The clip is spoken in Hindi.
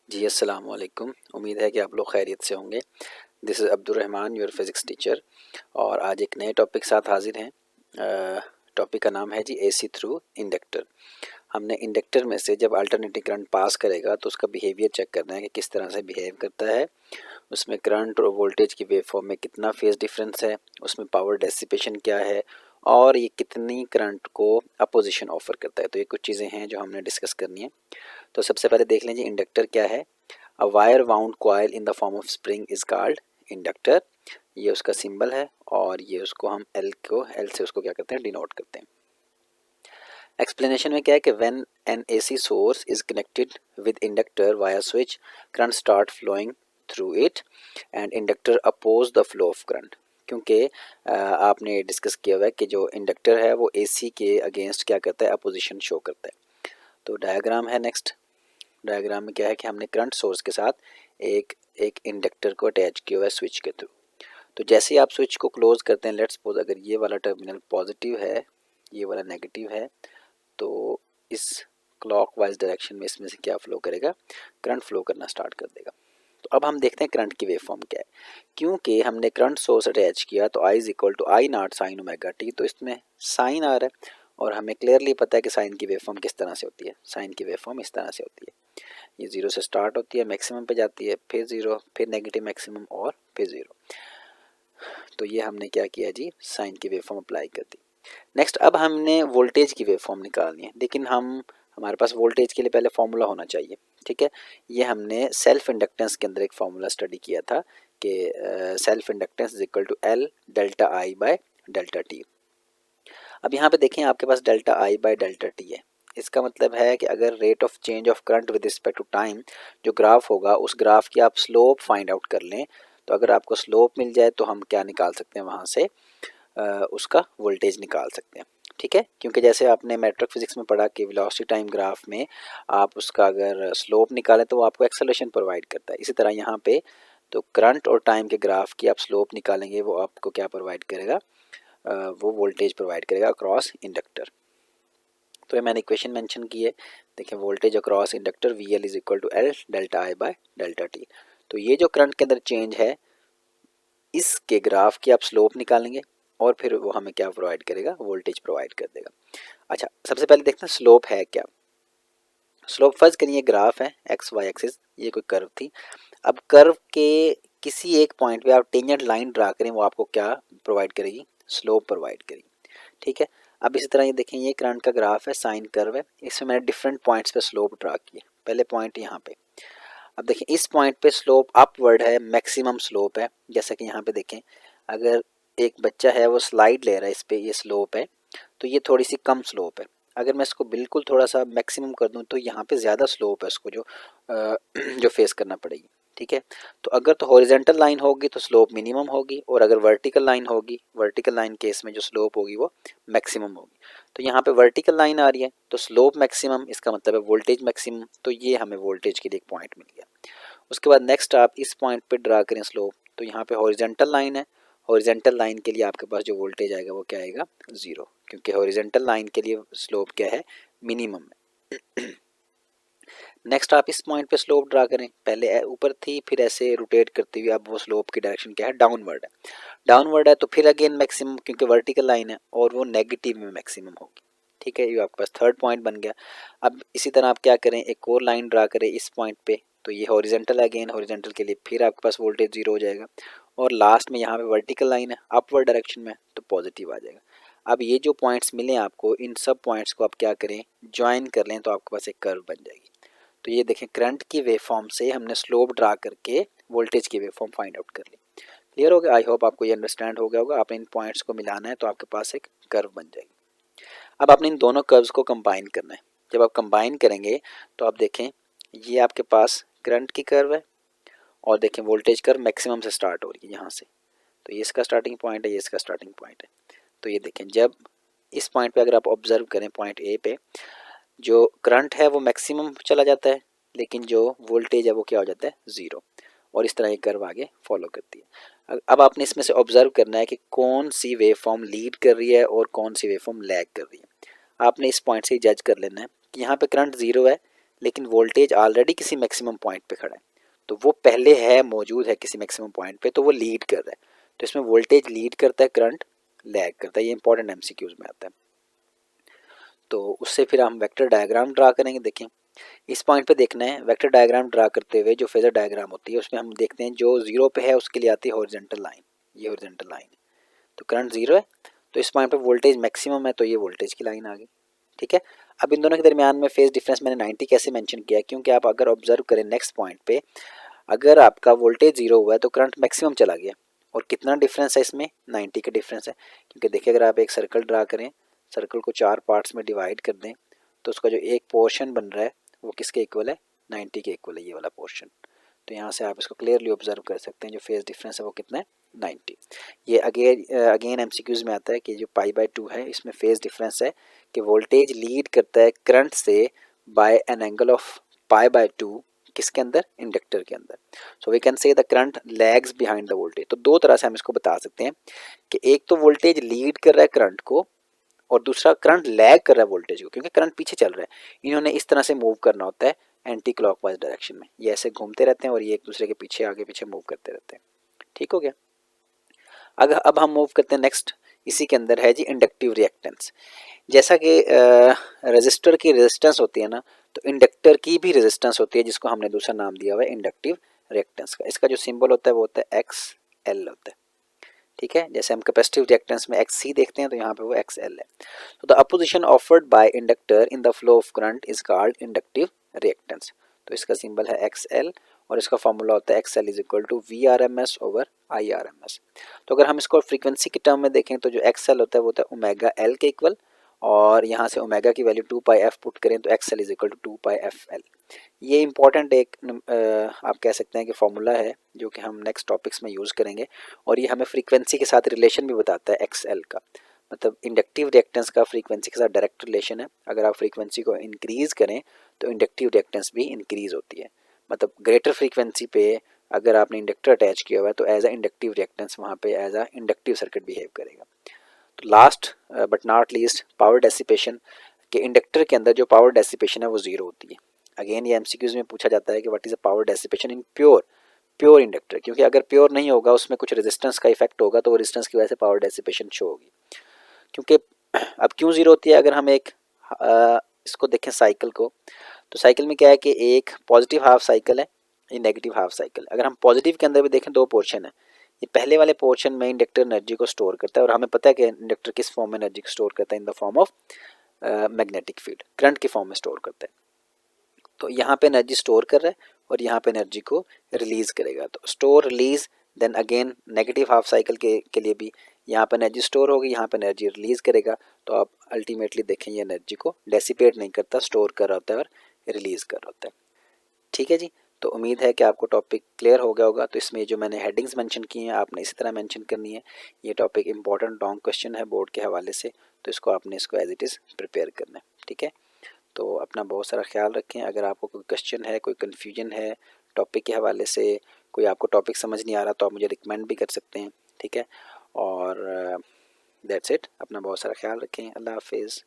जी अस्सलाम वालेकुम। उम्मीद है कि आप लोग खैरियत से होंगे। This is Abdul Rahman, your physics teacher. और आज एक नए टॉपिक के साथ हाजिर हैं। टॉपिक का नाम है जी एसी थ्रू इंडक्टर। हमने इंडक्टर में से जब अल्टरनेटिंग करंट पास करेगा तो उसका बिहेवियर चेक करना है कि किस तरह से बिहेव करता है, उसमें करंट और वोल्टेज की वेव फॉर्म में कितना फेज डिफरेंस है, उसमें पावर डेसिपेशन क्या है और ये कितनी करंट को अपोजिशन ऑफर करता है। तो ये कुछ चीज़ें हैं जो हमने डिस्कस करनी है। तो सबसे पहले देख लीजिए इंडक्टर क्या है। A wire wound coil in the form of spring is called inductor. ये उसका सिंबल है और ये उसको हम एल से उसको क्या करते हैं, डिनोट करते हैं। एक्सप्लेनेशन में क्या है कि when an AC source is connected with inductor via switch, current start flowing through it and inductor oppose the flow of current. क्योंकि आपने डिस्कस किया हुआ है कि जो इंडक्टर है वो एसी के अगेंस्ट क्या करता है, अपोजिशन शो करता है। तो डायग्राम है नेक्स्ट। डायग्राम में क्या है कि हमने करंट सोर्स के साथ एक एक इंडक्टर को अटैच किया हुआ है स्विच के थ्रू। तो जैसे ही आप स्विच को क्लोज करते हैं, लेट्स सपोज अगर ये वाला टर्मिनल पॉजिटिव है, ये वाला नेगेटिव है, तो इस क्लॉकवाइज डायरेक्शन में इसमें से क्या फ्लो करेगा, करंट फ्लो करना स्टार्ट कर देगा। तो अब हम देखते हैं करंट की वेव फॉर्म क्या है। क्योंकि हमने करंट सोर्स अटैच किया तो i is equal to i naught sine omega t, तो इसमें साइन आ रहा है और हमें क्लियरली पता है कि साइन की वेव फॉर्म किस तरह से होती है। साइन की वेव फॉर्म इस तरह से होती है, ये जीरो से स्टार्ट होती है, मैक्सिमम पे जाती है, फिर जीरो, फिर नेगेटिव मैक्सिमम और फिर जीरो। तो ये हमने क्या किया जी, साइन की वेव फॉर्म अप्लाई कर दी। नेक्स्ट अब हमने वोल्टेज की वेव फॉर्म निकालनी है, लेकिन हमारे पास वोल्टेज के लिए पहले फॉर्मूला होना चाहिए। ठीक है, ये हमने सेल्फ इंडक्टेंस के अंदर एक फॉर्मूला स्टडी किया था कि self inductance is equal to L delta I by delta t. अब यहाँ पे देखें आपके पास delta I by delta t है। इसका मतलब है कि अगर rate of change of current with respect to time जो ग्राफ होगा उस ग्राफ की आप स्लोप फाइंड आउट कर लें, तो अगर आपको स्लोप मिल जाए तो हम क्या निकाल सकते हैं, वहाँ से उसका वोल्टेज निकाल सकते हैं। ठीक है, क्योंकि जैसे आपने मैट्रिक फिजिक्स में पढ़ा कि वेलोसिटी टाइम ग्राफ में आप उसका अगर स्लोप निकालें तो वो आपको एक्सेलरेशन प्रोवाइड करता है। इसी तरह यहाँ पे तो करंट और टाइम के ग्राफ की आप स्लोप निकालेंगे, वो आपको क्या प्रोवाइड करेगा, वो वोल्टेज प्रोवाइड करेगा अक्रॉस इंडक्टर। तो ये मैंने इक्वेशन मेंशन की है, देखिए voltage across inductor V L is equal to L delta I by delta T. तो ये जो करंट के अंदर चेंज है इसके ग्राफ की आप स्लोप निकालेंगे और फिर वो हमें क्या प्रोवाइड करेगा, वोल्टेज प्रोवाइड कर देगा। अच्छा, सबसे पहले देखते हैं स्लोप है क्या। स्लोप फर्स्ट करिए ग्राफ है एक्स वाई एक्सिस, ये कोई कर्व थी। अब कर्व के किसी एक पॉइंट पे आप टेंजेंट लाइन ड्रा करें, वो आपको क्या प्रोवाइड करेगी, स्लोप प्रोवाइड करेगी। ठीक है, अब इसी तरह ये देखें, ये करंट का ग्राफ है, साइन कर्व है, इसमें मैंने डिफरेंट पॉइंट्स पे स्लोप ड्रा किए। पहले पॉइंट यहाँ पे, अब देखें इस पॉइंट पे स्लोप अपवर्ड है, मैक्सिमम स्लोप है। जैसा कि यहाँ पे देखें, अगर एक बच्चा है वो स्लाइड ले रहा है, इस पे ये स्लोप है, तो ये थोड़ी सी कम स्लोप है। अगर मैं इसको बिल्कुल थोड़ा सा मैक्सिमम कर दूं तो यहाँ पे ज़्यादा स्लोप है उसको जो फेस करना पड़ेगी। ठीक है, तो अगर तो हॉरिजेंटल लाइन होगी तो स्लोप मिनिमम होगी, और अगर वर्टिकल लाइन होगी, वर्टिकल लाइन केस में जो स्लोप होगी वो मैक्सिमम होगी। तो यहाँ पे वर्टिकल लाइन आ रही है तो स्लोप मैक्सिमम, इसका मतलब है वोल्टेज मैक्सिमम। तो ये हमें वोल्टेज के लिए एक पॉइंट मिल गया। उसके बाद नेक्स्ट आप इस पॉइंट पे ड्रा करें स्लोप, तो यहाँ पे हॉरिजेंटल लाइन है, हॉरिजेंटल लाइन के लिए आपके पास जो वोल्टेज आएगा वो क्या आएगा, जीरो, क्योंकि हॉरिजेंटल लाइन के लिए स्लोप क्या है, मिनिमम है। नेक्स्ट आप इस पॉइंट पे स्लोप ड्रा करें, पहले ऊपर थी फिर ऐसे रोटेट करती हुई, अब वो स्लोप की डायरेक्शन क्या है, डाउनवर्ड है। डाउनवर्ड है तो फिर अगेन मैक्सिमम, क्योंकि वर्टिकल लाइन है और वो नेगेटिव में मैक्सिमम होगी। ठीक है, ये आपके पास थर्ड पॉइंट बन गया। अब इसी तरह आप क्या करें, एक और लाइन ड्रा करें इस पॉइंट पे, तो ये हॉरिजेंटल है, अगेन हॉरिजेंटल के लिए फिर आपके पास वोल्टेज जीरो हो जाएगा। और लास्ट में यहाँ पे वर्टिकल लाइन है अपवर्ड डायरेक्शन में, तो पॉजिटिव आ जाएगा। अब ये जो पॉइंट्स मिले आपको, इन सब पॉइंट्स को आप क्या करें, ज्वाइन कर लें, तो आपके पास एक कर्व बन जाएगी। तो ये देखें, करंट की वेव फॉर्म से हमने स्लोप ड्रा करके वोल्टेज की वेव फॉर्म फाइंड आउट कर ली। क्लियर हो गया, आई होप आपको ये अंडरस्टैंड हो गया होगा। आपने इन पॉइंट्स को मिलाना है तो आपके पास एक कर्व बन जाएगी। अब आपने इन दोनों कर्व्स को कंबाइन करना है। जब आप कंबाइन करेंगे तो आप देखें, ये आपके पास करंट की कर्व है और देखें वोल्टेज कर्व मैक्सिमम से स्टार्ट हो रही है यहाँ से, तो ये इसका स्टार्टिंग पॉइंट है, ये इसका स्टार्टिंग पॉइंट है। तो ये देखें, जब इस पॉइंट पे अगर आप ऑब्जर्व करें, पॉइंट ए पे जो करंट है वो मैक्सिमम चला जाता है, लेकिन जो वोल्टेज है वो क्या हो जाता है, ज़ीरो। और इस तरह ये कर्व आगे फॉलो करती है। अब आपने इसमें से ऑब्जर्व करना है कि कौन सी वेव फॉर्म लीड कर रही है और कौन सी वेव फॉर्म लैग कर रही है। आपने इस पॉइंट से जज कर लेना है कि यहाँ पे करंट ज़ीरो है, लेकिन वोल्टेज ऑलरेडी किसी मैक्सिमम पॉइंट पे खड़ा है, तो वो पहले है मौजूद है किसी मैक्सिमम पॉइंट पे, तो वो लीड कर रहा है। तो इसमें वोल्टेज लीड करता है, करंट लैग करता है। ये इंपॉर्टेंट एमसीक्यूज में आता है। तो उससे फिर हम वेक्टर डायग्राम ड्रा करेंगे। देखें इस पॉइंट पे देखना है, वेक्टर डायग्राम ड्रा करते हुए जो फेजर डायग्राम होती है उसमें हम देखते हैं जो जीरो पे है उसके लिए आती है हॉरिजॉन्टल लाइन, ये हॉरिजॉन्टल लाइन। तो करंट जीरो है, तो इस पॉइंट पे वोल्टेज मैक्सिमम है, तो ये वोल्टेज की लाइन आ गई। ठीक है, अब इन दोनों के दरमियान में फेज डिफरेंस मैंने 90 कैसे मेंशन किया, क्योंकि आप अगर ऑब्जर्व करें नेक्स्ट पॉइंट पे, अगर आपका वोल्टेज जीरो हुआ है तो करंट मैक्सिमम चला गया। और कितना डिफरेंस है इसमें, 90 का डिफरेंस है। क्योंकि देखिए अगर आप एक सर्कल ड्रा करें, सर्कल को 4 पार्ट्स में डिवाइड कर दें, तो उसका जो एक पोर्शन बन रहा है वो किसके इक्वल है, 90 के इक्वल है ये वाला पोर्शन। तो यहाँ से आप इसको क्लियरली ऑब्जर्व कर सकते हैं, जो फेज डिफरेंस है वो कितना है, 90। ये अगेन एमसीक्यूज में आता है कि जो पाई बाय 2 है इसमें फेज डिफरेंस है कि वोल्टेज लीड करता है करंट से by an angle of pi by 2, किसके अंदर, इंडक्टर के अंदर। So we can say the current lags behind the voltage. तो दो तरह से हम इसको बता सकते हैं कि एक तो वोल्टेज लीड कर रहा है करंट को, और दूसरा करंट लैग कर रहा है वोल्टेज को, क्योंकि करंट पीछे चल रहा है। इन्होंने इस तरह से मूव करना होता है एंटी क्लॉकवाइज डायरेक्शन में, ये ऐसे घूमते रहते हैं और ये एक दूसरे के पीछे आगे पीछे मूव करते रहते हैं। ठीक हो गया। अगर अब हम मूव करते हैं नेक्स्ट, इसी के अंदर है जी इंडक्टिव रिएक्टेंस। जैसा कि रेजिस्टर की रेजिस्टेंस होती है ना, तो इंडक्टर की भी रेजिस्टेंस होती है, जिसको हमने दूसरा नाम दिया हुआ है इंडक्टिव रिएक्टेंस का। इसका जो सिंबल होता है वो होता है एक्स एल होता है। ठीक है, जैसे हम कैपेसिटिव रिएक्टेंस में एक्स सी देखते हैं, तो यहाँ पे वो एक्स एल है। तो the opposition offered by inductor in the flow of current is called inductive reactance. तो इसका सिंबल है एक्स एल, और इसका फॉर्मूला होता है X L is equal to V R M S over I R M S. तो अगर हम इसको फ्रीक्वेंसी के टर्म में देखें, तो जो एक्स एल होता है वो होता है ओमेगा एल के इक्वल, और यहाँ से ओमेगा की वैल्यू 2 पाई एफ पुट करें तो X L is equal to 2 pi F L. ये इंपॉर्टेंट एक आप कह सकते हैं कि फॉर्मूला है, जो कि हम नेक्स्ट टॉपिक्स में यूज़ करेंगे, और ये हमें फ्रीक्वेंसी के साथ रिलेशन भी बताता है एक्स एल का। मतलब इंडक्टिव रिएक्टेंस का फ्रीक्वेंसी के साथ डायरेक्ट रिलेशन है। अगर आप फ्रीक्वेंसी को इंक्रीज़ करें तो इंडक्टिव रिएक्टेंस भी इंक्रीज़ होती है। मतलब ग्रेटर फ्रीक्वेंसी पे अगर आपने इंडक्टर अटैच किया हुआ है, तो एज अ इंडक्टिव रिएक्टेंस वहाँ पे as a inductive circuit behave करेगा। तो last but not least, power dissipation, के इंडक्टर के अंदर जो पावर डेसिपेशन है वो जीरो होती है। अगेन ये एमसीक्यूज में पूछा जाता है कि what is a power dissipation in pure inductor, क्योंकि अगर प्योर नहीं होगा, उसमें कुछ रेजिस्टेंस का इफेक्ट होगा, तो वो रेजिस्टेंस की वजह से पावर डेसिपेशन शो होगी। क्योंकि अब क्यों जीरो होती है, अगर हम एक इसको देखें साइकिल को, तो साइकिल में क्या है कि एक पॉजिटिव हाफ साइकिल है, ये नेगेटिव हाफ साइकिल। अगर हम पॉजिटिव के अंदर भी देखें, दो पोर्शन है। ये पहले वाले पोर्शन में इंडक्टर एनर्जी को स्टोर करता है, और हमें पता है कि इंडक्टर किस फॉर्म में एनर्जी को स्टोर करता है, in the form of magnetic field, current की फॉर्म में स्टोर करता है। तो यहाँ पे एनर्जी स्टोर कर रहा है, और यहाँ पे एनर्जी को रिलीज करेगा। तो store release, then again negative half cycle के लिए भी यहाँ पे एनर्जी स्टोर होगी, यहाँ पे एनर्जी रिलीज करेगा। तो आप अल्टीमेटली देखें ये एनर्जी को डेसिपेट नहीं करता, स्टोर कर रहा होता है और रिलीज कर रहा होता है। ठीक है जी, तो उम्मीद है कि आपको टॉपिक क्लियर हो गया होगा। तो इसमें जो मैंने हेडिंग्स मेंशन की हैं, आपने इसी तरह मेंशन करनी है। ये टॉपिक इंपॉर्टेंट लॉन्ग क्वेश्चन है बोर्ड के हवाले से, तो इसको आपने इसको एज इट इज़ प्रिपेयर करना है। ठीक है, तो अपना बहुत सारा ख्याल रखें। अगर आपको कोई क्वेश्चन है, कोई कन्फ्यूजन है टॉपिक के हवाले से, कोई आपको टॉपिक समझ नहीं आ रहा, तो आप मुझे रिकमेंड भी कर सकते हैं। ठीक है, और दैट्स इट। अपना बहुत सारा ख्याल रखें। अल्लाह हाफिज़।